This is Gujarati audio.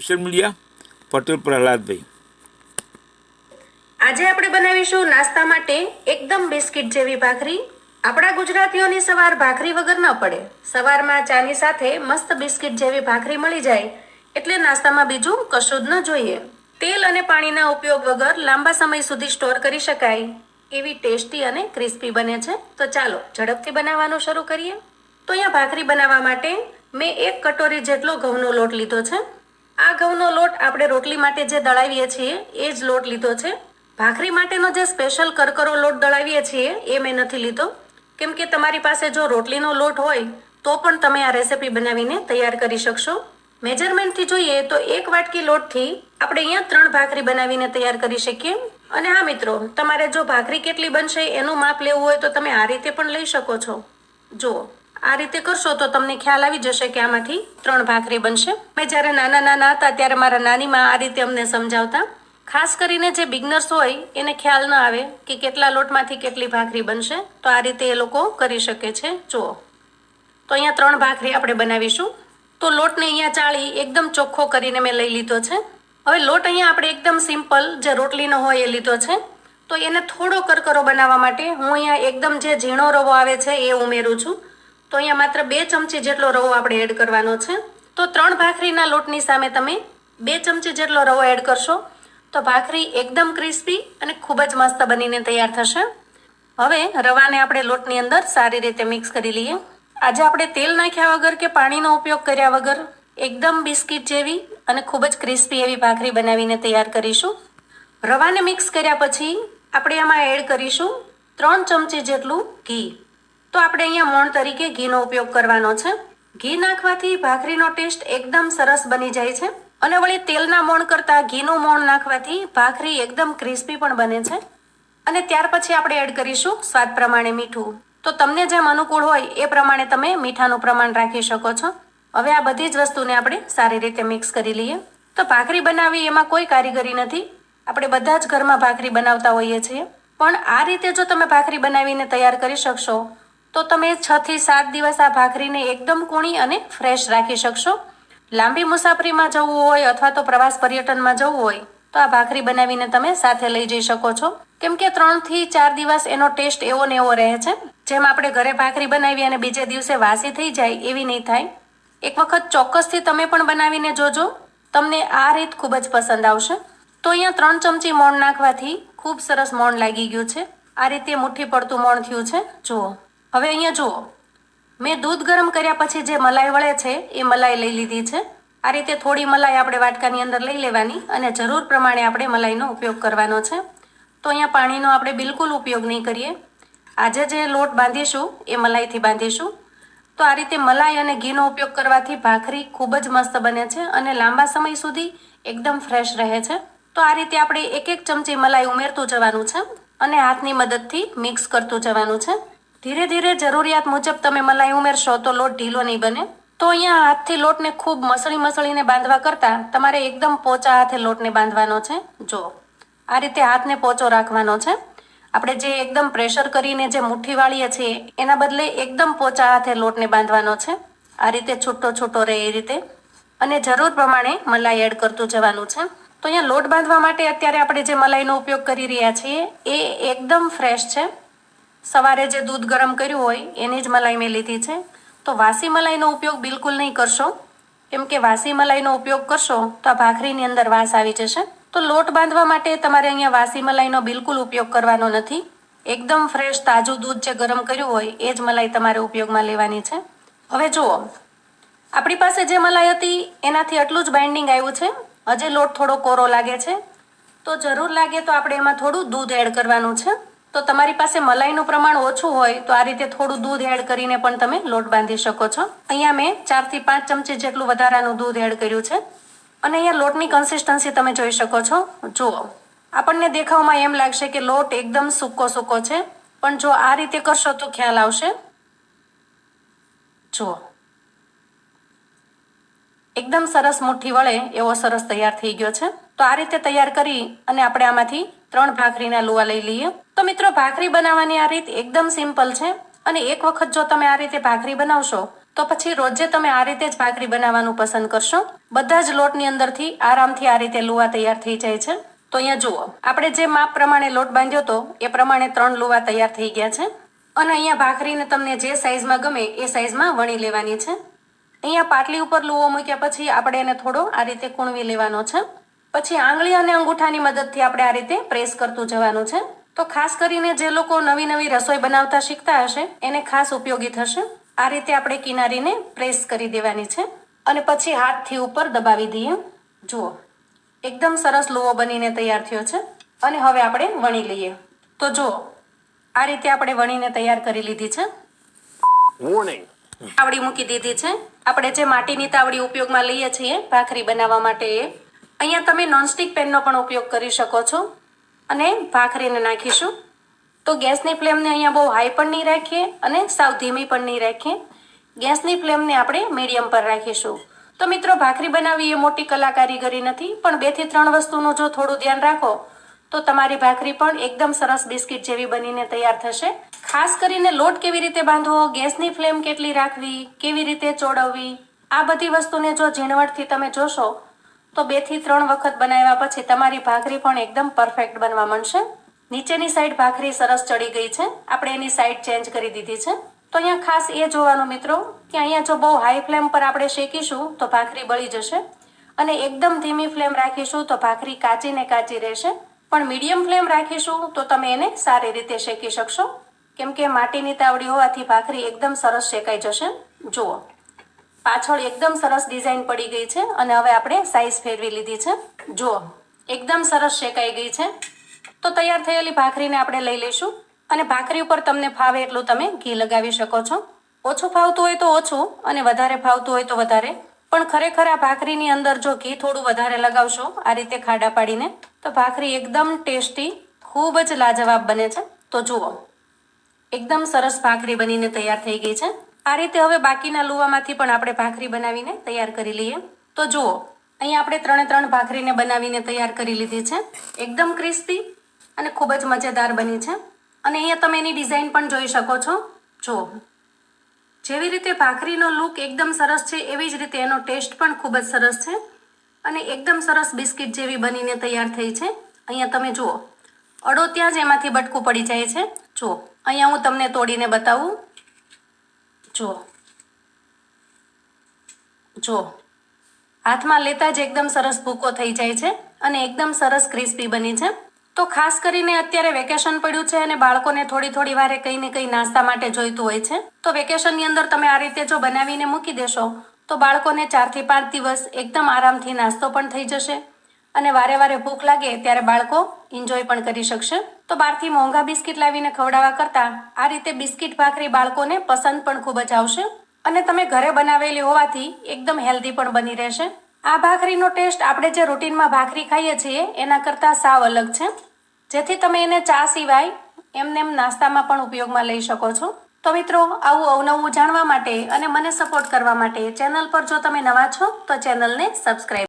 Social media Patel Prahladbhai. આજે આપણે બનાવીશું નાસ્તા માટે એકદમ બિસ્કિટ જેવી ભાખરી। આપણા ગુજરાતીઓની સવાર ભાખરી વગર ન પડે। સવારમાં ચાની સાથે મસ્ત બિસ્કિટ જેવી ભાખરી મળી જાય એટલે નાસ્તામાં બીજું કશું જ ન જોઈએ। તેલ અને પાણીના ઉપયોગ વગર લાંબા સમય સુધી સ્ટોર કરી શકાય એવી ટેસ્ટી અને ક્રિસ્પી બને છે। તો ચાલો ઝડપથી બનાવવાનું શરૂ કરીએ। તો અહીંયા ભાખરી બનાવવા માટે મેં 1 કટોરી જેટલો ઘઉંનો લોટ લીધો છે। આ ઘઉંનો લોટ આપણે રોટલી માટે જે દળાવીએ છીએ એ જ લોટ લીધો છે। ભાખરી માટેનો જે સ્પેશિયલ કરકરો લોટ દળાવીએ છીએ એ મેં નથી લીધો, કેમ કે તમારી પાસે જો રોટલીનો લોટ હોય તો પણ તમે આ રેસીપી બનાવીને તૈયાર કરી શકશો। મેજરમેન્ટથી જોઈએ તો 1 વાટકી લોટથી આપણે અહીંયા 3 ભાખરી બનાવીને તૈયાર કરી શકીએ। અને હા મિત્રો, તમારે જો ભાખરી કેટલી બનશે એનું માપ લેવું હોય તો તમે આ રીતે પણ લઈ શકો છો। જુઓ, આ રીતે કરશો તો તમને ખ્યાલ આવી જશે કે આમાંથી 3 ભાખરી બનશે। મેં જ્યારે નાના હતા ત્યારે મારા નાનીમાં આ રીતે અમને સમજાવતા। ખાસ કરીને જે બિગનર્સ હોય એને ખ્યાલ ન આવે કે કેટલા લોટમાંથી કેટલી ભાખરી બનશે, તો આ રીતે એ લોકો કરી શકે છે। જુઓ, તો અહીંયા 3 ભાખરી આપણે બનાવીશું। તો લોટને અહીંયા ચાળી એકદમ ચોખ્ખો કરીને મેં લઈ લીધો છે। હવે લોટ અહીંયા આપણે એકદમ સિમ્પલ જે રોટલીનો હોય એ લીધો છે। તો એને થોડો કરકરો બનાવવા માટે હું અહીંયા એકદમ જે ઝીણો રવો આવે છે એ ઉમેરું છું। તો અહીંયા માત્ર 2 ચમચી જેટલો રવો આપણે એડ કરવાનો છે। તો 3 ભાખરીના લોટની સામે તમે 2 ચમચી જેટલો રવો એડ કરશો તો ભાખરી એકદમ ક્રિસ્પી અને ખૂબ જ મસ્ત બનીને તૈયાર થશે। હવે રવાને આપણે લોટની અંદર સારી રીતે મિક્સ કરી લઈએ। આજે આપણે તેલ નાખ્યા વગર કે પાણીનો ઉપયોગ કર્યા વગર એકદમ બિસ્કિટ જેવી અને ખૂબ જ ક્રિસ્પી એવી ભાખરી બનાવીને તૈયાર કરીશું। રવાને મિક્સ કર્યા પછી આપણે એમાં એડ કરીશું 3 ચમચી જેટલું ઘી। તો આપણે અહીંયા મોણ તરીકે ઘીનો ઉપયોગ કરવાનો છે। ઘી નાખવાથી ભાખરીનો ટેસ્ટ એકદમ સરસ બની જાય છે અને વળી તેલના મોણ કરતાં ઘીનું મોણ નાખવાથી ભાખરી એકદમ ક્રિસ્પી પણ બને છે। અને ત્યાર પછી આપણે એડ કરીશું સ્વાદ પ્રમાણે મીઠું। તો તમને જેમ અનુકૂળ હોય એ પ્રમાણે તમે મીઠાનું પ્રમાણ રાખી શકો છો। હવે આ બધી જ વસ્તુને આપણે સારી રીતે મિક્સ કરી લઈએ। તો ભાખરી બનાવવી એમાં કોઈ કારીગરી નથી, આપણે બધા જ ઘરમાં ભાખરી બનાવતા હોઈએ છીએ। પણ આ રીતે જો તમે ભાખરી બનાવીને તૈયાર કરી શકશો તો તમે 6 થી 7 દિવસ આ ભાખરીને એકદમ કૂણી અને ફ્રેશ રાખી શકશો। લાંબી મુસાફરીમાં જવું હોય અથવા તો પ્રવાસ પર્યટનમાં જવું હોય તો આ ભાખરી બનાવીને તમે સાથે લઈ જઈ શકો છો, કેમ કે 3 થી 4 દિવસ એનો ટેસ્ટ એવો ને એવો રહે છે। જેમ આપણે ઘરે ભાખરી બનાવી અને બીજે દિવસે વાસી થઈ જાય એવી નહીં થાય। એક વખત ચોક્કસથી તમે પણ બનાવીને જોજો, તમને આ રીત ખૂબ જ પસંદ આવશે। તો અહીંયા 3 ચમચી મોણ નાખવાથી ખૂબ સરસ મોણ લાગી ગયું છે। આ રીતે મુઠ્ઠી પડતું મોણ થયું છે। જુઓ, હવે અહીંયા જુઓ, મેં દૂધ ગરમ કર્યા પછી જે મલાઈ વળે છે એ મલાઈ લઈ લીધી છે। આ રીતે થોડી મલાઈ આપણે વાટકાની અંદર લઈ લેવાની અને જરૂર પ્રમાણે આપણે મલાઈનો ઉપયોગ કરવાનો છે। તો અહીંયા પાણીનો આપણે બિલકુલ ઉપયોગ નહીં કરીએ। આજે જે લોટ બાંધીશું એ મલાઈથી બાંધીશું। તો આ રીતે મલાઈ અને ઘીનો ઉપયોગ કરવાથી ભાખરી ખૂબ જ મસ્ત બને છે અને લાંબા સમય સુધી એકદમ ફ્રેશ રહે છે। તો આ રીતે આપણે 1-1 ચમચી મલાઈ ઉમેરતું જવાનું છે અને હાથની મદદથી મિક્સ કરતું જવાનું છે। ધીરે ધીરે જરૂરિયાત મુજબ તમે મલાઈ ઉમેરશો તો લોટ ઢીલો નહીં બને। તો અહીંયા હાથથી લોટને ખૂબ મસળીને બાંધવા કરતાં તમારે એકદમ પોચા હાથે લોટને બાંધવાનો છે। જો આ રીતે હાથને પોચો રાખવાનો છે। આપણે જે એકદમ પ્રેશર કરીને જે મુઠ્ઠી વાળીએ છીએ એના બદલે એકદમ પોચા હાથે લોટને બાંધવાનો છે। આ રીતે છૂટો છૂટો રહે એ રીતે, અને જરૂર પ્રમાણે મલાઈ એડ કરતું જવાનું છે। તો અહીંયા લોટ બાંધવા માટે અત્યારે આપણે જે મલાઈનો ઉપયોગ કરી રહ્યા છીએ એ એકદમ ફ્રેશ છે। સવારે જે દૂધ ગરમ કર્યું હોય એની જ મલાઈ મેં લીધી છે। તો વાસી મલાઈનો ઉપયોગ બિલકુલ નહીં કરશો, કેમ કે વાસી મલાઈનો ઉપયોગ કરશો તો આ ભાખરીની અંદર વાસ આવી જશે। તો લોટ બાંધવા માટે તમારે અહીંયા વાસી મલાઈનો બિલકુલ ઉપયોગ કરવાનો નથી। એકદમ ફ્રેશ તાજું દૂધ જે ગરમ કર્યું હોય એ જ મલાઈ તમારે ઉપયોગમાં લેવાની છે। હવે જુઓ, આપણી પાસે જે મલાઈ હતી એનાથી આટલું જ બાઇન્ડિંગ આવ્યું છે। હજી લોટ થોડો કોરો લાગે છે તો જરૂર લાગે તો આપણે એમાં થોડું દૂધ એડ કરવાનું છે। તો તમારી પાસે મલાઈનું પ્રમાણ ઓછું હોય તો આ રીતે થોડું દૂધ એડ કરીને પણ તમે લોટ બાંધી શકો છો। અહીંયા મેં 4 થી 5 ચમચી જેટલું વધારાનું દૂધ એડ કર્યું છે અને અહીંયા લોટની કન્સિસ્ટન્સી તમે જોઈ શકો છો। જુઓ, આપણને દેખાવમાં એમ લાગશે કે લોટ એકદમ સૂકો સૂકો છે, પણ જો આ રીતે કરશો તો ખ્યાલ આવશે। જુઓ, એકદમ સરસ મુઠ્ઠી વળે એવો સરસ તૈયાર થઈ ગયો છે। તો આ રીતે તૈયાર કરી અને આપણે આમાંથી 3 ભાખરીના લુવા લઈ લઈએ। તો મિત્રો, ભાખરી બનાવવાની આ રીત એકદમ સિમ્પલ છે અને એક વખત જો તમે આ રીતે ભાખરી બનાવશો તો પછી રોજે તમે આ રીતે જ ભાખરી બનાવવાનું પસંદ કરશો. બધા જ લોટની અંદરથી આરામથી આ રીતે લુવા તૈયાર થઈ જાય છે. તો અહીંયા જુઓ, આપણે જે માપ પ્રમાણે લોટ બાંધ્યો હતો એ પ્રમાણે 3 લુવા તૈયાર થઈ ગયા છે. અને અહીંયા ભાખરીને તમને જે સાઈઝમાં ગમે એ સાઈઝમાં વણી લેવાની છે. અહીંયા પાટલી ઉપર લુવો મૂક્યા પછી આપણે એને થોડો આ રીતે કૂણવી લેવાનો છે. પછી આંગળી અને અંગૂઠાની મદદથી આપણે આ રીતે પ્રેસ કરતું જવાનું છે. તો ખાસ કરીને જે લોકો નવી નવી રસોઈ બનાવતા શીખતા હશે એને ખાસ ઉપયોગી થશે. આ રીતે આપણે કિનારીને પ્રેસ કરી દેવાની છે અને પછી હાથથી ઉપર દબાવી દઈએ. જુઓ, એકદમ સરસ લુવો બનીને તૈયાર થયો છે. અને હવે આપણે વણી લઈએ. તો જુઓ, આ રીતે આપણે વણીને તૈયાર કરી લીધી છે. તાવડી મૂકી દીધી છે. આપણે જે માટીની તાવડી ઉપયોગમાં લઈએ છીએ ભાખરી બનાવવા માટે એ. અહીંયા તમે નોનસ્ટિક પેનનો પણ ઉપયોગ કરી શકો છો. અને ભાખરીને નાખીશું. તો ગેસની ફ્લેમને અહીંયા બહુ હાઈ પણ નહીં રાખીએ અને સાવ ધીમી પણ નહીં રાખીએ. ગેસની ફ્લેમને આપણે મીડિયમ પર રાખીશું. તો મિત્રો, ભાખરી બનાવવી એ મોટી કલા કારીગરી નથી, પણ 2 થી 3 વસ્તુનું જો થોડું ધ્યાન રાખો તો તમારી ભાખરી પણ એકદમ સરસ બિસ્કિટ જેવી બનીને તૈયાર થશે. ખાસ કરીને લોટ કેવી રીતે બાંધવો, ગેસની ફ્લેમ કેટલી રાખવી, કેવી રીતે ચોળવવી, આ બધી વસ્તુને જો ઝીણવટથી તમે જોશો તો 2 થી 3 વખત બનાવ્યા પછી તમારી ભાખરી પણ એકદમ પરફેક્ટ બનવા માંડશે. નીચેની સાઈડ ભાખરી સરસ ચડી ગઈ છે. આપણે એની સાઈડ ચેન્જ કરી દીધી છે. તો અહીંયા ખાસ એ જોવાનું મિત્રો કે અહીંયા જો બહુ હાઈ ફ્લેમ પર આપણે શેકીશું તો ભાખરી બળી જશે અને એકદમ ધીમી ફ્લેમ રાખીશું તો ભાખરી કાચી ને કાચી રહેશે. પણ મીડિયમ ફ્લેમ રાખીશું તો તમે એને સારી રીતે શેકી શકશો, કેમ કે માટીની તાવડી હોવાથી ભાખરી એકદમ સરસ શેકાઈ જશે. જુઓ, પાછળ એકદમ સરસ ડિઝાઇન પડી ગઈ છે અને હવે આપણે સાઈઝ ફેરવી લીધી છે. જુઓ, એકદમ સરસ શેકાઈ ગઈ છે. તો તૈયાર થયેલી ભાખરીને આપણે લઈ લઈશું અને ભાખરી ઉપર તમને ફાવે એટલું તમે ઘી લગાવી શકો છો. ઓછું ફાવતું હોય તો ઓછું અને વધારે ફાવતું હોય તો વધારે. પણ ખરેખર આ ભાખરીની અંદર જો ઘી થોડું વધારે લગાવશો આ રીતે ખાડા પાડીને તો ભાખરી એકદમ ટેસ્ટી, ખૂબ જ લાજવાબ બને છે. તો જુઓ, એકદમ સરસ ભાખરી બનીને તૈયાર થઈ ગઈ છે. આ રીતે હવે બાકીના લુવામાંથી પણ આપણે ભાખરી બનાવીને તૈયાર કરી લઈએ. તો જુઓ, અહીંયા આપણે 3 ભાખરીને બનાવીને તૈયાર કરી લીધી છે. એકદમ ક્રિસ્પી અને ખૂબ જ મજેદાર બની છે. અને અહીંયા તમે એની ડિઝાઇન પણ જોઈ શકો છો. જુઓ, જેવી રીતે ભાખરીનો લુક એકદમ સરસ છે એવી જ રીતે એનો ટેસ્ટ પણ ખૂબ જ સરસ છે અને એકદમ સરસ બિસ્કિટ જેવી બનીને તૈયાર થઈ છે. અહીંયા તમે જુઓ, અડો ત્યાં જ એમાંથી બટકું પડી જાય છે. જુઓ, અહીંયા હું તમને તોડીને બતાવું. જુઓ, હાથમાં લેતા જ એકદમ સરસ ભૂકો થઈ જાય છે અને એકદમ સરસ ક્રિસ્પી બની છે. તો ખાસ કરીને અત્યારે વેકેશન પડ્યું છે અને બાળકોને થોડી વારે કંઈ ને કંઈ નાસ્તા માટે જોઈતું હોય છે. તો વેકેશનની અંદર તમે આ રીતે જો બનાવીને મૂકી દેશો તો બાળકોને 4 થી 5 દિવસ એકદમ આરામથી નાસ્તો પણ થઈ જશે અને વારે ભૂખ લાગે ત્યારે બાળકો એન્જોય પણ કરી શકશે. તો બહારથી મોંઘા બિસ્કિટ લાવીને ખવડાવવા કરતાં આ રીતે બિસ્કિટ ભાખરી બાળકોને પસંદ પણ ખૂબ જ આવશે અને તમે ઘરે બનાવેલી હોવાથી એકદમ હેલ્ધી પણ બની રહેશે. આ ભાખરીનો ટેસ્ટ આપણે જે રૂટીનમાં ભાખરી ખાઈએ છીએ એના કરતાં સાવ અલગ છે, જેથી તમે એને ચા સિવાય એમનેમ નાસ્તામાં પણ ઉપયોગમાં લઈ શકો છો. તો મિત્રો, આવું અવનવું જાણવા માટે અને મને સપોર્ટ કરવા માટે ચેનલ પર જો તમે નવા છો તો ચેનલને સબસ્ક્રાઈબ